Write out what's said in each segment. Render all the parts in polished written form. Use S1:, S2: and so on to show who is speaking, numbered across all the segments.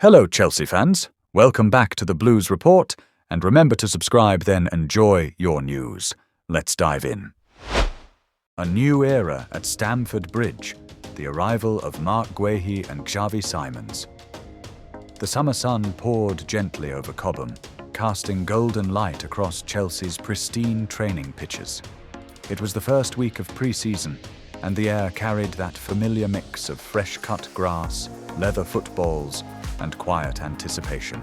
S1: Hello, Chelsea fans. Welcome back to the Blues Report, and remember to subscribe, then enjoy your news. Let's dive in. A new era at Stamford Bridge, the arrival of Marc Guéhi and Xavi Simons. The summer sun poured gently over Cobham, casting golden light across Chelsea's pristine training pitches. It was the first week of pre-season, and the air carried that familiar mix of fresh-cut grass, leather footballs, and quiet anticipation.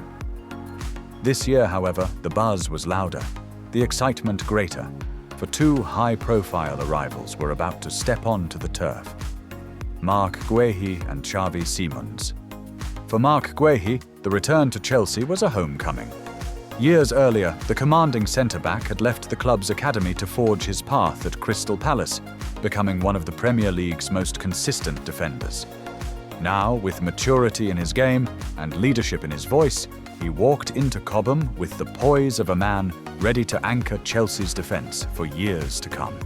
S1: This year, however, the buzz was louder, the excitement greater, for two high-profile arrivals were about to step onto the turf: Marc Guéhi and Xavi Simons. For Marc Guéhi, the return to Chelsea was a homecoming. Years earlier, the commanding centre-back had left the club's academy to forge his path at Crystal Palace, becoming one of the Premier League's most consistent defenders. Now, with maturity in his game and leadership in his voice, he walked into Cobham with the poise of a man ready to anchor Chelsea's defence for years to come.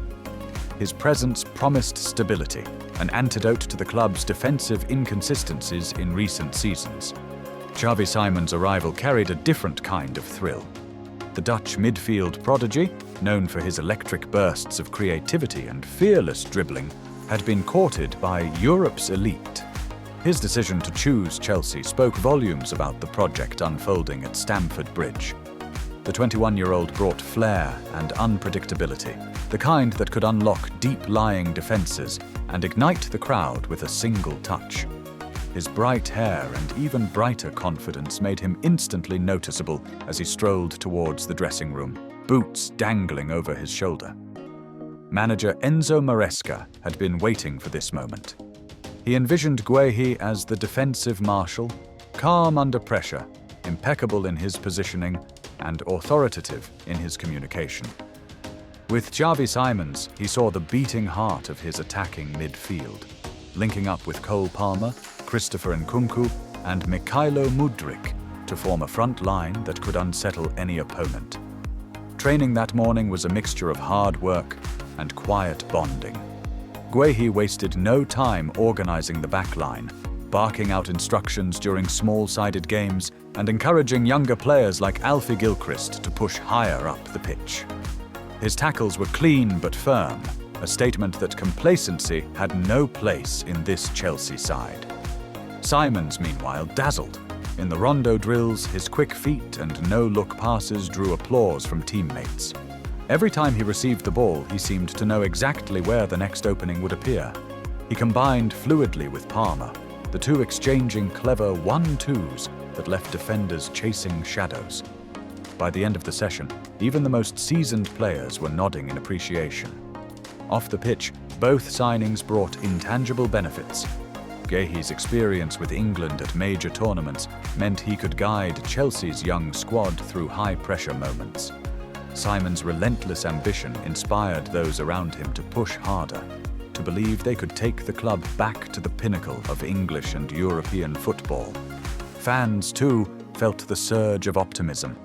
S1: His presence promised stability, an antidote to the club's defensive inconsistencies in recent seasons. Xavi Simons' arrival carried a different kind of thrill. The Dutch midfield prodigy, known for his electric bursts of creativity and fearless dribbling, had been courted by Europe's elite. His decision to choose Chelsea spoke volumes about the project unfolding at Stamford Bridge. The 21-year-old brought flair and unpredictability, the kind that could unlock deep-lying defences and ignite the crowd with a single touch. His bright hair and even brighter confidence made him instantly noticeable as he strolled towards the dressing room, boots dangling over his shoulder. Manager Enzo Maresca had been waiting for this moment. He envisioned Guéhi as the defensive marshal, calm under pressure, impeccable in his positioning, and authoritative in his communication. With Xavi Simons, he saw the beating heart of his attacking midfield, linking up with Cole Palmer, Christopher Nkunku, and Mykhailo Mudryk to form a front line that could unsettle any opponent. Training that morning was a mixture of hard work and quiet bonding. Guéhi wasted no time organising the back line, barking out instructions during small-sided games and encouraging younger players like Alfie Gilchrist to push higher up the pitch. His tackles were clean but firm, a statement that complacency had no place in this Chelsea side. Simons, meanwhile, dazzled. In the rondo drills, his quick feet and no-look passes drew applause from teammates. Every time he received the ball, he seemed to know exactly where the next opening would appear. He combined fluidly with Palmer, the two exchanging clever 1-2s that left defenders chasing shadows. By the end of the session, even the most seasoned players were nodding in appreciation. Off the pitch, both signings brought intangible benefits. Guéhi's experience with England at major tournaments meant he could guide Chelsea's young squad through high-pressure moments. Simons' relentless ambition inspired those around him to push harder, to believe they could take the club back to the pinnacle of English and European football. Fans, too, felt the surge of optimism.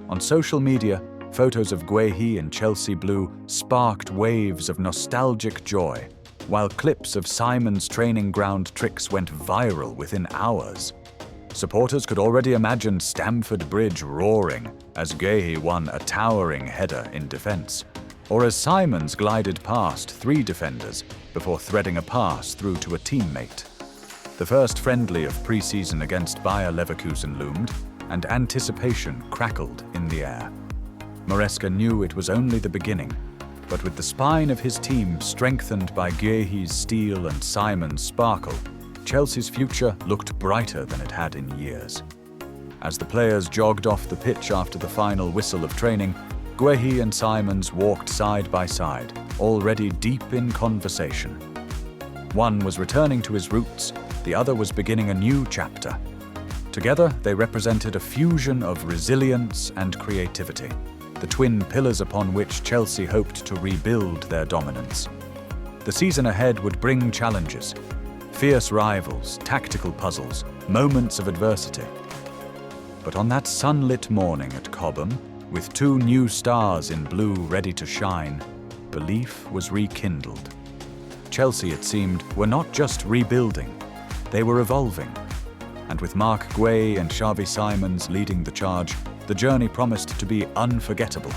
S1: On social media, photos of Guéhi in Chelsea blue sparked waves of nostalgic joy, while clips of Simons' training ground tricks went viral within hours. Supporters could already imagine Stamford Bridge roaring as Guéhi won a towering header in defence, or as Simons glided past three defenders before threading a pass through to a teammate. The first friendly of pre-season against Bayer Leverkusen loomed, and anticipation crackled in the air. Maresca knew it was only the beginning, but with the spine of his team strengthened by Guéhi's steel and Simons' sparkle, Chelsea's future looked brighter than it had in years. As the players jogged off the pitch after the final whistle of training, Guéhi and Simons walked side by side, already deep in conversation. One was returning to his roots, the other was beginning a new chapter. Together, they represented a fusion of resilience and creativity, the twin pillars upon which Chelsea hoped to rebuild their dominance. The season ahead would bring challenges, fierce rivals, tactical puzzles, moments of adversity. But on that sunlit morning at Cobham, with two new stars in blue ready to shine, belief was rekindled. Chelsea, it seemed, were not just rebuilding, they were evolving. and with Marc Guéhi and Xavi Simons leading the charge, the journey promised to be unforgettable.